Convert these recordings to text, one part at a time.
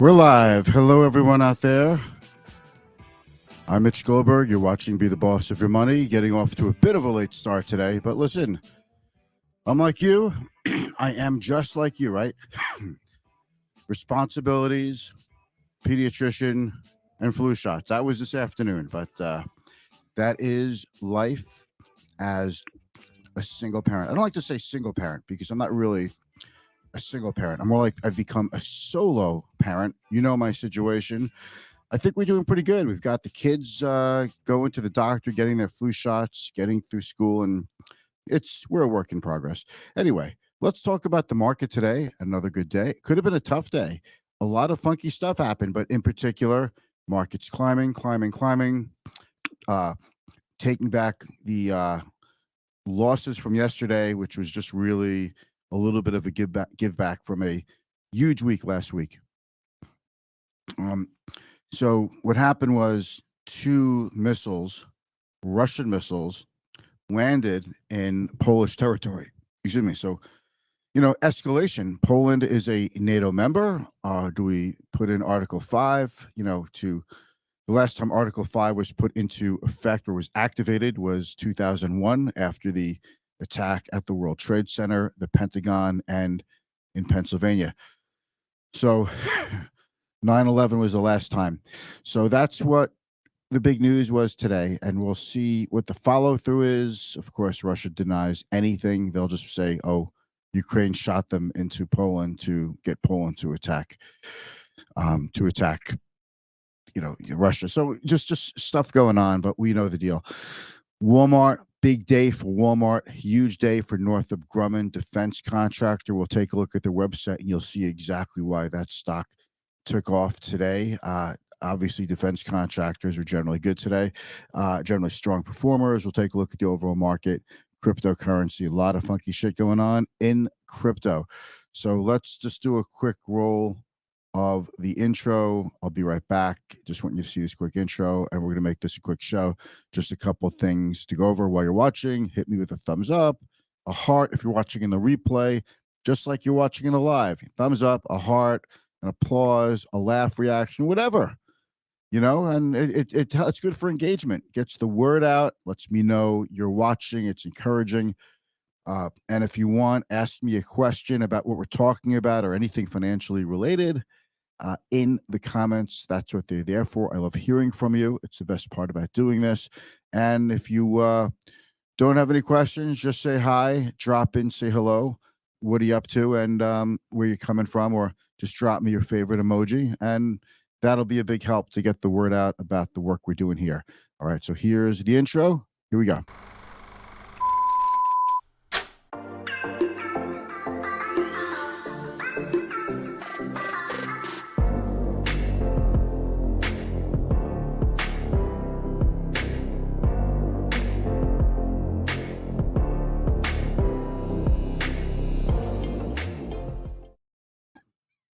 We're live. Hello, everyone out there. I'm Mitch Goldberg. You're watching Be the Boss of Your Money, getting off to a bit of a late start today. But listen, I'm like you. I am just like you, right? Responsibilities, pediatrician, and flu shots. That was this afternoon, but that is life as a single parent. I don't like to say single parent because I'm not really a single parent. I'm more like I've become a solo parent. You know my situation. I think we're doing pretty good. We've got the kids going to the doctor, getting their flu shots, getting through school, and we're a work in progress. Anyway, let's talk about the market today. Another good day. Could have been a tough day. A lot of funky stuff happened, but in particular, markets climbing, climbing, climbing, uh, taking back the losses from yesterday, which was just really a little bit of a give back from a huge week last week. Um, So what happened was two missiles, Russian missiles, landed in Polish territory. Excuse me. So, escalation. Poland is a NATO member. Do we put in Article 5? To the last time Article 5 was put into effect or was activated was 2001 after the attack at the World Trade Center, the Pentagon, and in Pennsylvania. So 9/11 was the last time. So that's what the big news was today, and we'll see what the follow through is. Of course, Russia denies anything. They'll just say, "Oh, Ukraine shot them into Poland to get Poland to attack, Russia." So just stuff going on, but we know the deal. Walmart, big day for Walmart, huge day for Northrop Grumman, defense contractor. We'll take a look at their website, and you'll see exactly why that stock took off today. Obviously, defense contractors are generally good today, generally strong performers. We'll take a look at the overall market, cryptocurrency, a lot of funky shit going on in crypto. So let's just do a quick roll of the intro. I'll be right back. Just want you to see this quick intro, and we're going to make this a quick show. Just a couple things to go over while you're watching. Hit me with a thumbs up, a heart if you're watching in the replay, just like you're watching in the live. Thumbs up, a heart, an applause, a laugh reaction, whatever, and it's good for engagement, gets the word out, lets me know you're watching. It's encouraging. And if you want, ask me a question about what we're talking about or anything financially related in the comments. That's what they're there for. I love hearing from you. It's the best part about doing this. And if you don't have any questions, just say hi, drop in, say hello. What are you up to, and where you're coming from, or just drop me your favorite emoji, and that'll be a big help to get the word out about the work we're doing here. All right, so here's the intro. Here we go.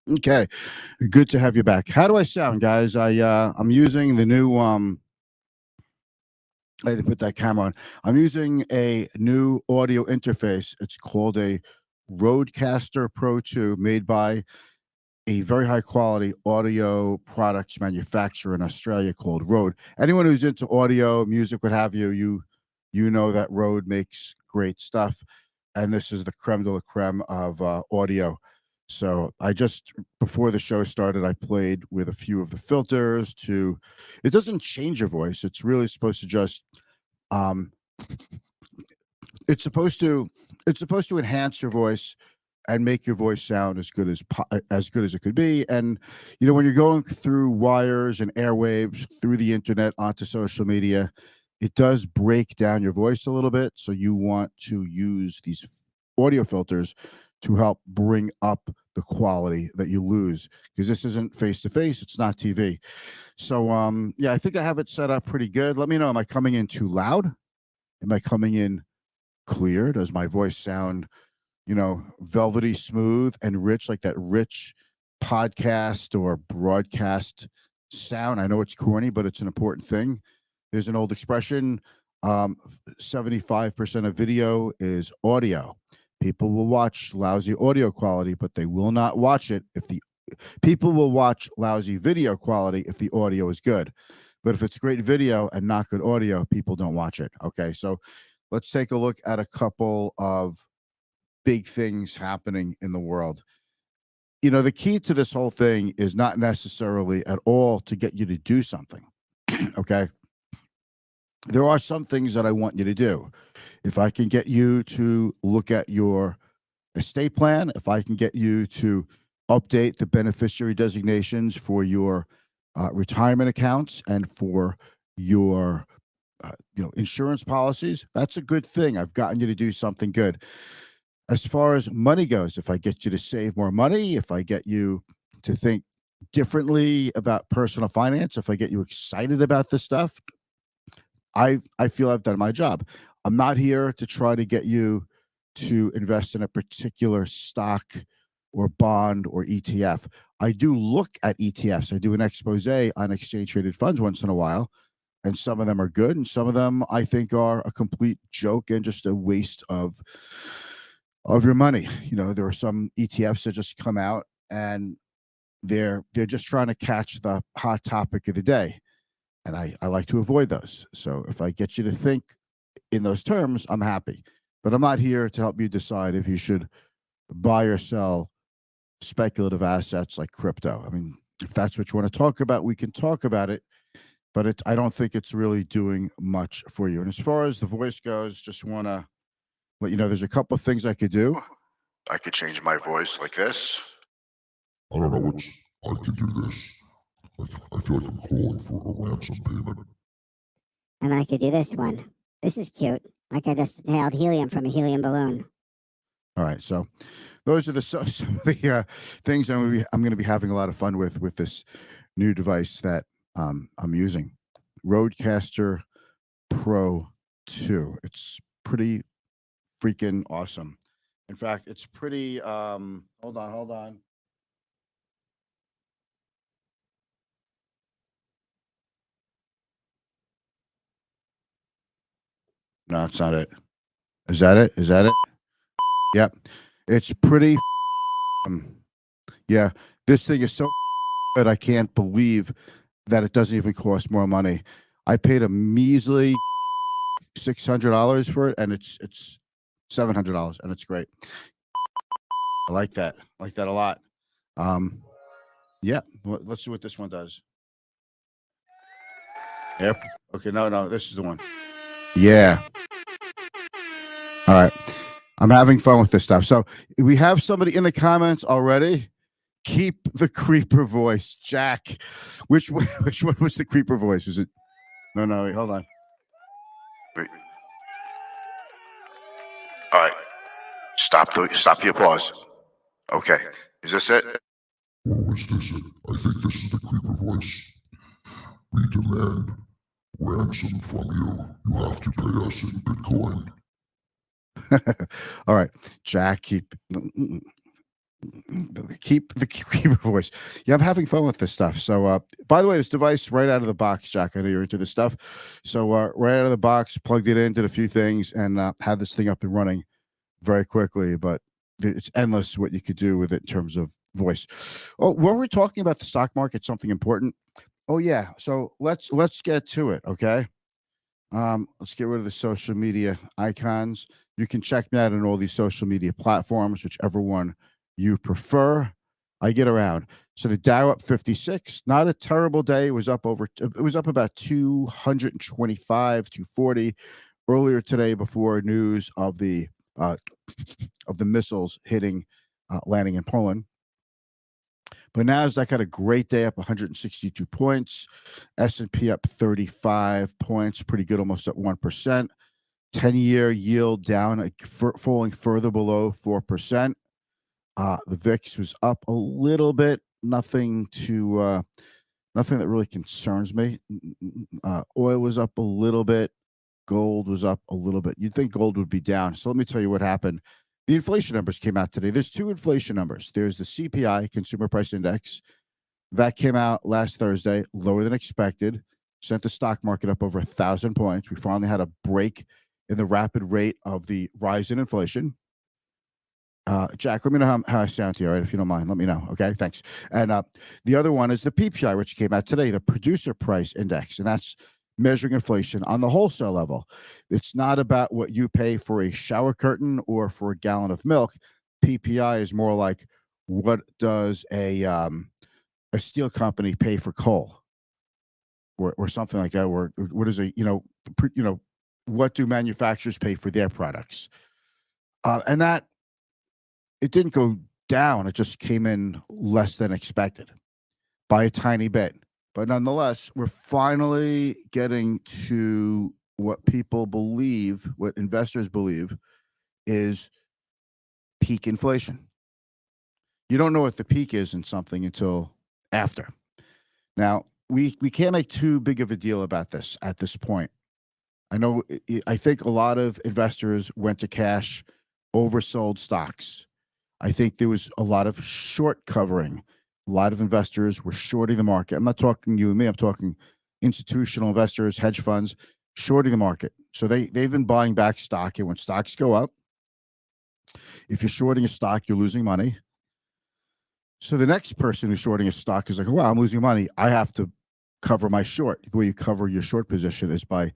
Okay, good to have you back. How do I sound, guys? I'm using the new I had to put that camera on. I'm using a new audio interface. It's called a Rodecaster Pro 2, made by a very high quality audio products manufacturer in Australia called Rode. Anyone who's into audio, music, what have you, you know that Rode makes great stuff, and this is the creme de la creme of audio. So I just, before the show started, I played with a few of the filters to. It doesn't change your voice. It's really supposed to just um, it's supposed to enhance your voice and make your voice sound as good as it could be. And when you're going through wires and airwaves through the internet onto social media, it does break down your voice a little bit. So you want to use these audio filters to help bring up the quality that you lose, because this isn't face to face, it's not TV. So yeah, I think I have it set up pretty good. Let me know, am I coming in too loud? Am I coming in clear? Does my voice sound, velvety smooth and rich, like that rich podcast or broadcast sound? I know it's corny, but it's an important thing. There's an old expression, 75% of video is audio. People will watch lousy audio quality, but they will not watch it if the People will watch lousy video quality if the audio is good. But if it's great video and not good audio, people don't watch it. Okay. So let's take a look at a couple of big things happening in the world. The key to this whole thing is not necessarily at all to get you to do something. Okay. There are some things that I want you to do. If I can get you to look at your estate plan, if I can get you to update the beneficiary designations for your retirement accounts and for your insurance policies, that's a good thing. I've gotten you to do something good. As far as money goes, if I get you to save more money, if I get you to think differently about personal finance, if I get you excited about this stuff, I feel I've done my job. I'm not here to try to get you to invest in a particular stock or bond or ETF. I do look at ETFs. I do an expose on exchange traded funds once in a while, and some of them are good, and some of them I think are a complete joke and just a waste of your money. There are some ETFs that just come out and they're just trying to catch the hot topic of the day. And I like to avoid those. So if I get you to think in those terms, I'm happy. But I'm not here to help you decide if you should buy or sell speculative assets like crypto. I mean, if that's what you want to talk about, we can talk about it. But I don't think it's really doing much for you. And as far as the voice goes, just want to let you know there's a couple of things I could do. I could change my voice like this. I don't know which. I can do this. I feel like I'm calling for a ransom payment. And then I could do this one. This is cute. Like I just inhaled helium from a helium balloon. All right, so those are some of the things I'm going to be having a lot of fun with this new device that I'm using, Rodecaster Pro 2. It's pretty freaking awesome. In fact, it's pretty. Hold on. No, it's not it. Is that it? Yep. It's pretty. Yeah. This thing is so good. I can't believe that it doesn't even cost more money. I paid a measly $600 for it, and it's $700, and it's great. I like that. I like that a lot. Yeah. Let's see what this one does. Yep. Okay. No. This is the one. Yeah. All right. I'm having fun with this stuff. So we have somebody in the comments already. Keep the creeper voice, Jack. Which one was the creeper voice? Was it? No. Wait, hold on. Wait. All right. Stop the applause. Okay. Is this it? Or is this it? I think this is the creeper voice. We demand ransom from you. You have to pay us in Bitcoin. All right, Jack, keep the creeper voice. Yeah, I'm having fun with this stuff. So, by the way, this device right out of the box, Jack. I know you're into this stuff. So, right out of the box, plugged it in, did a few things, and had this thing up and running very quickly. But it's endless what you could do with it in terms of voice. Oh, were we talking about the stock market? Something important? Oh yeah. So let's get to it. Okay. Let's get rid of the social media icons. You can check me out on all these social media platforms, whichever one you prefer. I get around. So the Dow up 56, not a terrible day. It was up about 225, 240 earlier today before news of the missiles hitting, landing in Poland. But Nasdaq had a great day, up 162 points. S&P up 35 points, pretty good, almost at 1%. 10-year yield down, falling further below 4%. The VIX was up a little bit. Nothing that really concerns me. Oil was up a little bit. Gold was up a little bit. You'd think gold would be down. So let me tell you what happened. The inflation numbers came out today. There's two inflation numbers. There's the CPI, Consumer Price Index. That came out last Thursday, lower than expected, sent the stock market up over 1,000 points. We finally had a break in the rapid rate of the rise in inflation. Jack, let me know how I sound to you, all right? If you don't mind, let me know. Okay, thanks. And the other one is the PPI, which came out today, the Producer Price Index, and that's measuring inflation on the wholesale level. It's not about what you pay for a shower curtain or for a gallon of milk. PPI is more like, what does a steel company pay for coal, or something like that? Or what is what do manufacturers pay for their products? And that, it didn't go down. It just came in less than expected by a tiny bit. But nonetheless, we're finally getting to what people believe, what investors believe, is peak inflation. You don't know what the peak is in something until after. Now, we can't make too big of a deal about this at this point. I think a lot of investors went to cash, oversold stocks. I think there was a lot of short covering. A lot of investors were shorting the market. I'm not talking you and me. I'm talking institutional investors, hedge funds, shorting the market. So they've been buying back stock. And when stocks go up, if you're shorting a stock, you're losing money. So the next person who's shorting a stock is like, wow, I'm losing money. I have to cover my short. The way you cover your short position is by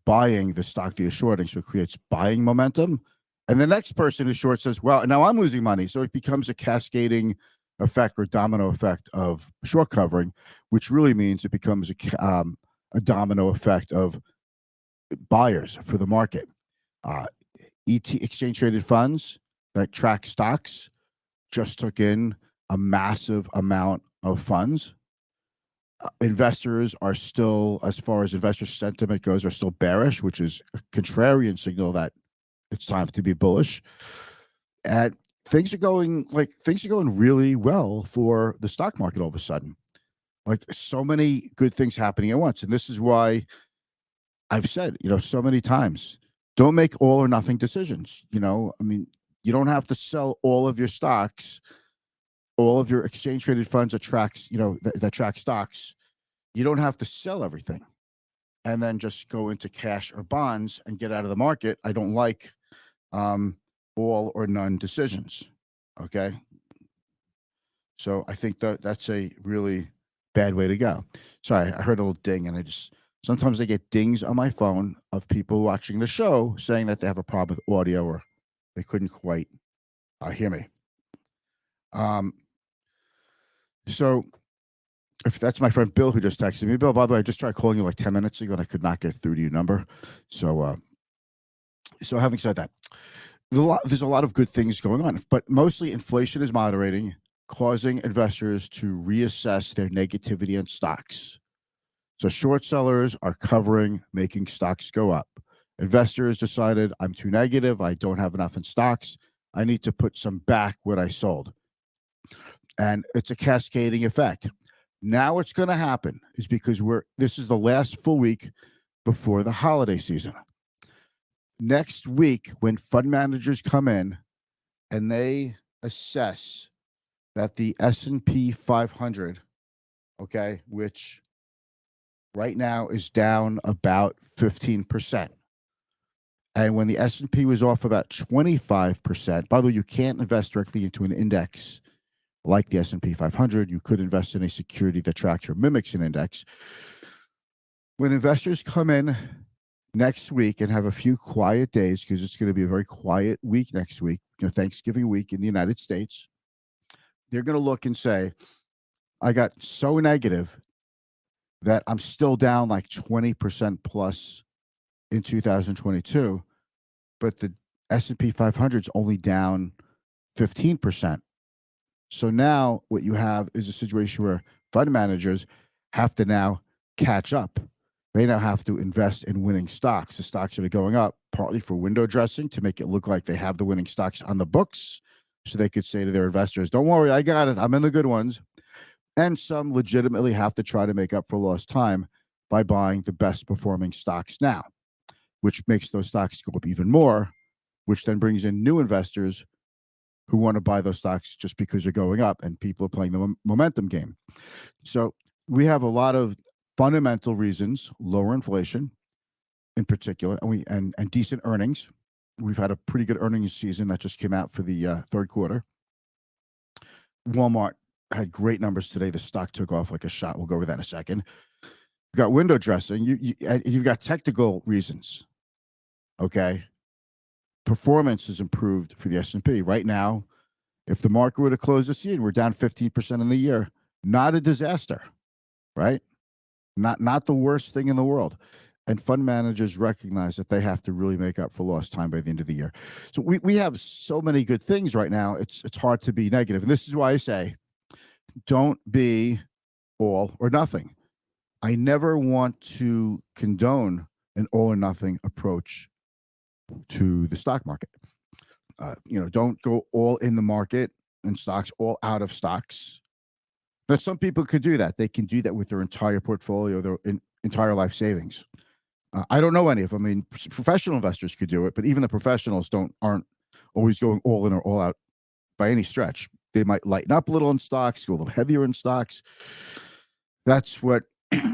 buying the stock that you're shorting. So it creates buying momentum. And the next person who short says, well, now I'm losing money. So it becomes a cascading effect or domino effect of short covering, which really means it becomes a domino effect of buyers for the market. Exchange traded funds that track stocks just took in a massive amount of funds. Investors are still, as far as investor sentiment goes, are still bearish, which is a contrarian signal that it's time to be bullish. And things are going really well for the stock market all of a sudden. Like, so many good things happening at once. And this is why I've said, so many times, don't make all or nothing decisions. I mean, you don't have to sell all of your stocks, all of your exchange traded funds that tracks, that track stocks. You don't have to sell everything and then just go into cash or bonds and get out of the market. I don't like all or none decisions. Okay. So I think that's a really bad way to go. Sorry, I heard a little ding, and sometimes I get dings on my phone of people watching the show saying that they have a problem with audio or they couldn't quite hear me. So if that's my friend Bill who just texted me. Bill, by the way, I just tried calling you like 10 minutes ago and I could not get through to your number. So having said that, there's a lot of good things going on, but mostly inflation is moderating, causing investors to reassess their negativity in stocks. So short sellers are covering, making stocks go up. Investors decided, I'm too negative. I don't have enough in stocks. I need to put some back what I sold. And it's a cascading effect. Now what's going to happen is, because this is the last full week before the holiday season. Next week, when fund managers come in and they assess that the S&P 500, okay, which right now is down about 15%. And when the S&P was off about 25%, by the way, you can't invest directly into an index like the S&P 500. You could invest in a security that tracks or mimics an index. When investors come in next week and have a few quiet days, because it's going to be a very quiet week next week, Thanksgiving week in the United States, they're going to look and say, I got so negative that I'm still down like 20% plus in 2022, but the S&P 500 is only down 15%. So now what you have is a situation where fund managers have to now catch up. They now have to invest in winning stocks. The stocks that are going up, partly for window dressing, to make it look like they have the winning stocks on the books, so they could say to their investors, don't worry, I got it. I'm in the good ones. And some legitimately have to try to make up for lost time by buying the best performing stocks now, which makes those stocks go up even more, which then brings in new investors who want to buy those stocks just because they're going up, and people are playing the momentum game. So we have a lot of fundamental reasons, lower inflation in particular, and decent earnings. We've had a pretty good earnings season that just came out for the third quarter. Walmart had great numbers today. The stock took off like a shot. We'll go over that in a second. You got window dressing. You've got technical reasons. Okay, performance is improved for the S&P right now. If the market were to close this year, we're down 15% in the year. Not a disaster, right? Not the worst thing in the world. And fund managers recognize that they have to really make up for lost time by the end of the year. So we have so many good things right now. It's hard to be negative. And this is why I say, don't be all or nothing. I never want to condone an all or nothing approach to the stock market. Don't go all in the market and stocks, all out of stocks. Now, some people could do that. They can do that with their entire portfolio, their entire life savings. I don't know any of them. I mean, professional investors could do it, but even the professionals aren't always going all in or all out by any stretch. They might lighten up a little in stocks, go a little heavier in stocks. That's what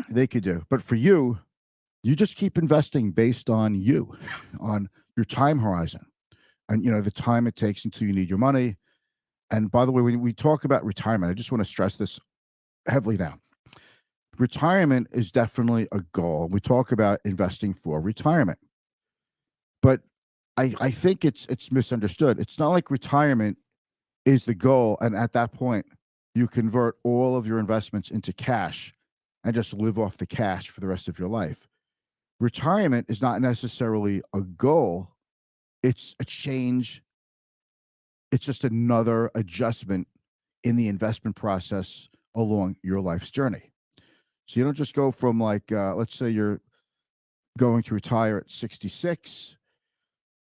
they could do. But for you just keep investing based on you, on your time horizon, and the time it takes until you need your money. And by the way, when we talk about retirement, I just want to stress this heavily now. Retirement is definitely a goal. We talk about investing for retirement, but I think it's misunderstood. It's not like retirement is the goal, and at that point, you convert all of your investments into cash and just live off the cash for the rest of your life. Retirement is not necessarily a goal. It's a change. It's just another adjustment in the investment process along your life's journey. So you don't just go from let's say you're going to retire at 66.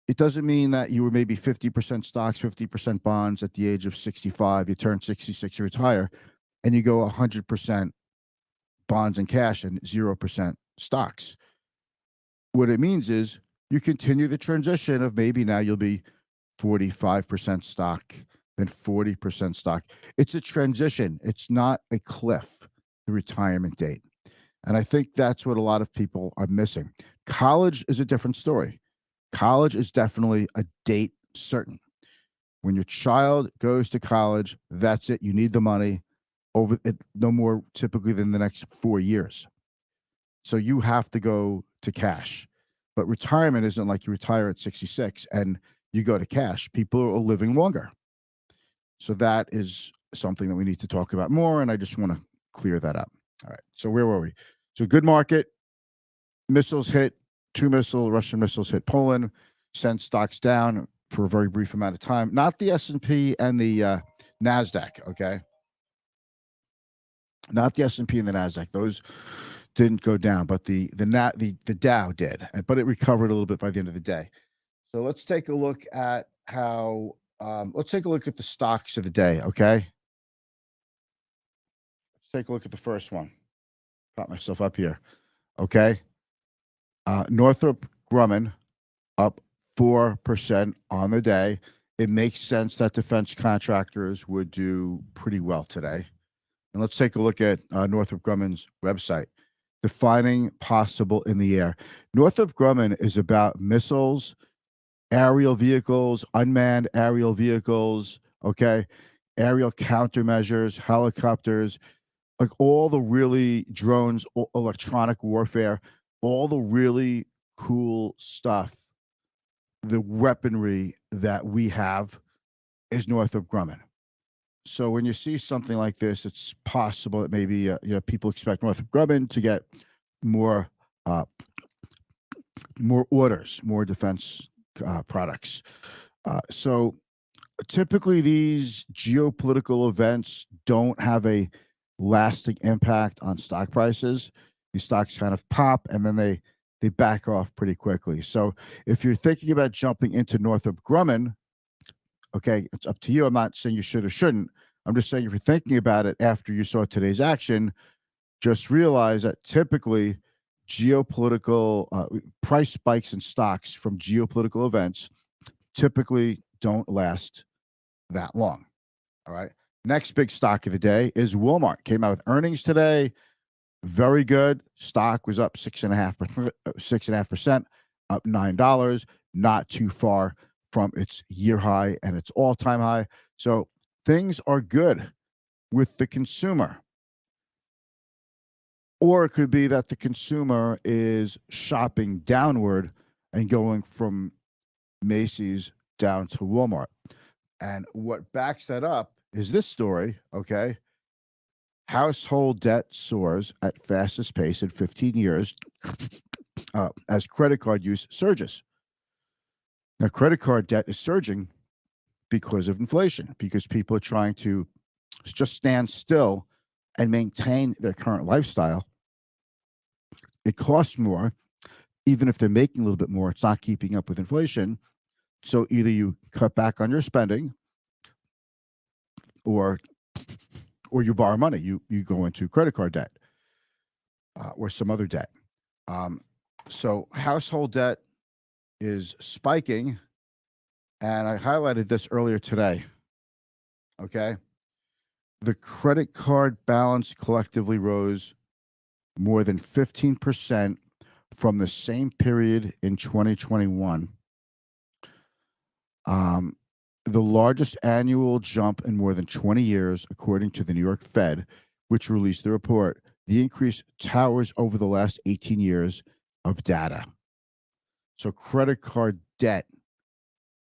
It doesn't mean that you were maybe 50% stocks, 50% bonds at the age of 65. You turn 66, you retire, and you go 100% bonds and cash and 0% stocks. What it means is you continue the transition of maybe now you'll be 45% stock, then 40% stock. It's a transition. It's not a cliff, the retirement date. And I think that's what a lot of people are missing. College is a different story. College is definitely a date certain. When your child goes to college, that's it. You need the money over it, no more typically than the next 4 years. So you have to go to cash. But retirement isn't like you retire at 66 and you go to cash. People are living longer. So that is something that we need to talk about more. And I just want to clear that up. All right. So where were we? So good market. Missiles hit. 2 Russian missiles hit Poland. Sent stocks down for a very brief amount of time. Not the S&P and the NASDAQ. Okay. Not the S&P and the NASDAQ. Those didn't go down, but the Dow did. But it recovered a little bit by the end of the day. So let's take a look at how. Let's take a look at the stocks of the day. Okay. Let's take a look at the first one. Got myself up here. Okay. Northrop Grumman up 4% on the day. It makes sense that defense contractors would do pretty well today. And let's take a look at Northrop Grumman's website. Defining possible in the air. Northrop Grumman is about missiles, aerial vehicles, unmanned aerial vehicles, okay, aerial countermeasures, helicopters, like all the really drones, electronic warfare, all the really cool stuff. The weaponry that we have is Northrop Grumman. So when you see something like this, it's possible that maybe people expect Northrop Grumman to get more orders, more defense products. So typically these geopolitical events don't have a lasting impact on stock prices. These stocks kind of pop and then they back off pretty quickly. So if you're thinking about jumping into Northrop Grumman, okay, it's up to you. I'm not saying you should or shouldn't. I'm just saying if you're thinking about it after you saw today's action, just realize that typically geopolitical price spikes in stocks from geopolitical events typically don't last that long. All right. Next big stock of the day is Walmart. Came out with earnings today. Very good. Stock was up 6.5%, up $9. not too far from its year high and its all-time high. So things are good with the consumer. Or it could be that the consumer is shopping downward and going from Macy's down to Walmart. And what backs that up is this story, okay? Household debt soars at fastest pace in 15 years as credit card use surges. Now, credit card debt is surging because of inflation, because people are trying to just stand still and maintain their current lifestyle. It costs more. Even if they're making a little bit more, it's not keeping up with inflation. So either you cut back on your spending or you borrow money. You go into credit card debt or some other debt. So household debt is spiking, and I highlighted this earlier today. Okay, the credit card balance collectively rose more than 15% from the same period in 2021. The largest annual jump in more than 20 years, according to the New York Fed, which released the report. The increase towers over the last 18 years of data. So credit card debt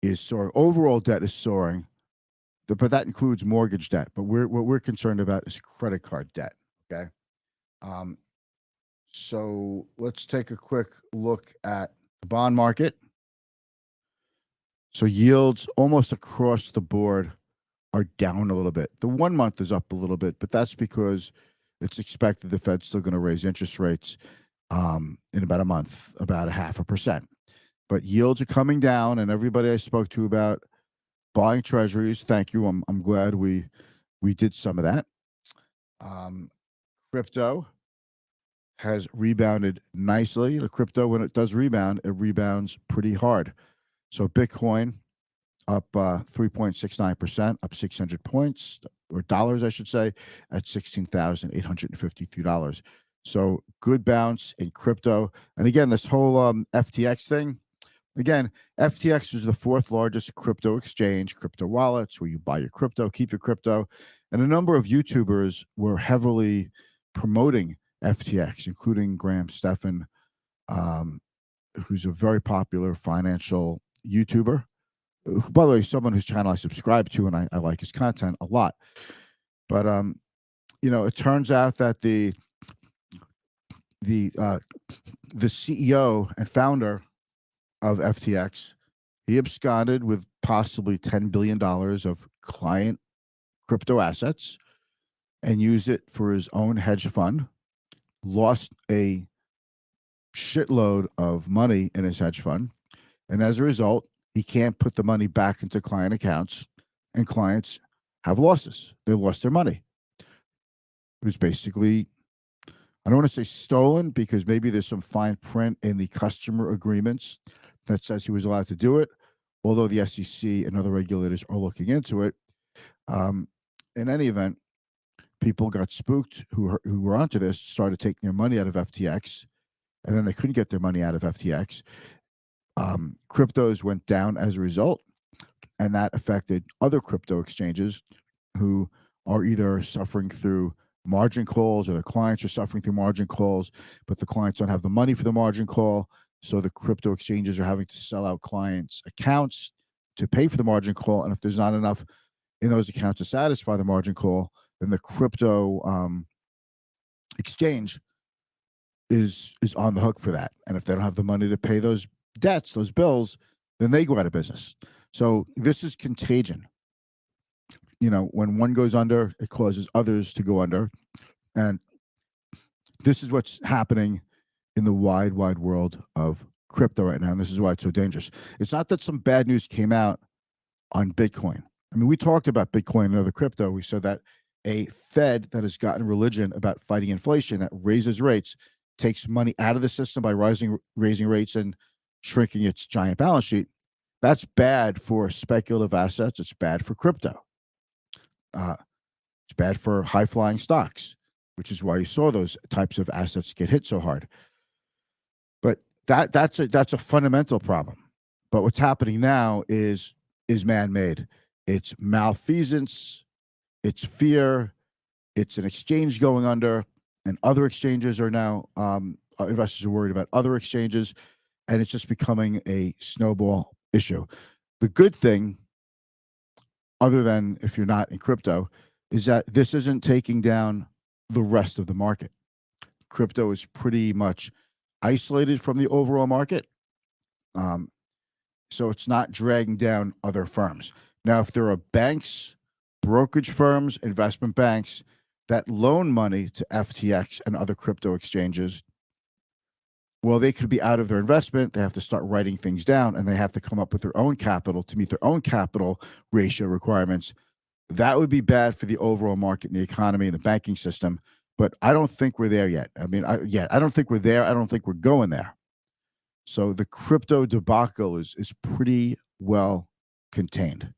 is soaring. Overall debt is soaring, but that includes mortgage debt. But what we're concerned about is credit card debt. Okay. So let's take a quick look at the bond market. So yields almost across the board are down a little bit. The 1 month is up a little bit, but that's because it's expected the Fed's still going to raise interest rates in about a month, about 0.5%. But yields are coming down, and everybody I spoke to about buying treasuries, thank you. I'm glad we did some of that. Crypto has rebounded nicely. The crypto, when it does rebound, it rebounds pretty hard. So Bitcoin up 3.69%, up 600 points, or dollars, I should say, at $16,853. So good bounce in crypto. And again, this whole FTX thing, again, FTX is the fourth largest crypto exchange, crypto wallets, where you buy your crypto, keep your crypto. And a number of YouTubers were heavily promoting FTX, including Graham Stephan, who's a very popular financial YouTuber. By the way, someone whose channel I subscribe to, and I like his content a lot. But it turns out that the CEO and founder of FTX, he absconded with possibly $10 billion of client crypto assets and used it for his own hedge fund, lost a shitload of money in his hedge fund, and as a result, he can't put the money back into client accounts, and clients have losses. They lost their money. It was basically, I don't want to say stolen, because maybe there's some fine print in the customer agreements that says he was allowed to do it, although the SEC and other regulators are looking into it. In any event, people got spooked who were onto this, started taking their money out of FTX, and then they couldn't get their money out of FTX. Cryptos went down as a result, and that affected other crypto exchanges who are either suffering through margin calls, or their clients are suffering through margin calls, but the clients don't have the money for the margin call. So the crypto exchanges are having to sell out clients' accounts to pay for the margin call. And if there's not enough in those accounts to satisfy the margin call, then the crypto exchange is on the hook for that. And if they don't have the money to pay those debts, those bills, then they go out of business. So this is contagion. When one goes under, it causes others to go under. And this is what's happening in the wide world of crypto right now. And this is why it's so dangerous. It's not that some bad news came out on Bitcoin. I mean, we talked about Bitcoin and other crypto. We said that a Fed that has gotten religion about fighting inflation, that raises rates, takes money out of the system by raising rates and shrinking its giant balance sheet. That's bad for speculative assets. It's bad for crypto. It's bad for high-flying stocks, which is why you saw those types of assets get hit so hard. But that's a fundamental problem. But what's happening now is man-made. It's malfeasance, it's fear, it's an exchange going under, and other exchanges are now investors are worried about other exchanges, and it's just becoming a snowball issue. The good thing, other than if you're not in crypto, is that this isn't taking down the rest of the market. Crypto is pretty much isolated from the overall market. So it's not dragging down other firms. Now, if there are banks, brokerage firms, investment banks that loan money to FTX and other crypto exchanges, well, they could be out of their investment. They have to start writing things down, and they have to come up with their own capital to meet their own capital ratio requirements. That would be bad for the overall market and the economy and the banking system. But I don't think we're there yet. I mean, I don't think we're there. I don't think we're going there. So the crypto debacle is pretty well contained.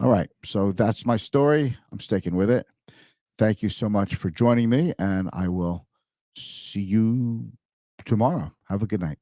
All right. So that's my story. I'm sticking with it. Thank you so much for joining me, and I will see you tomorrow. Have a good night.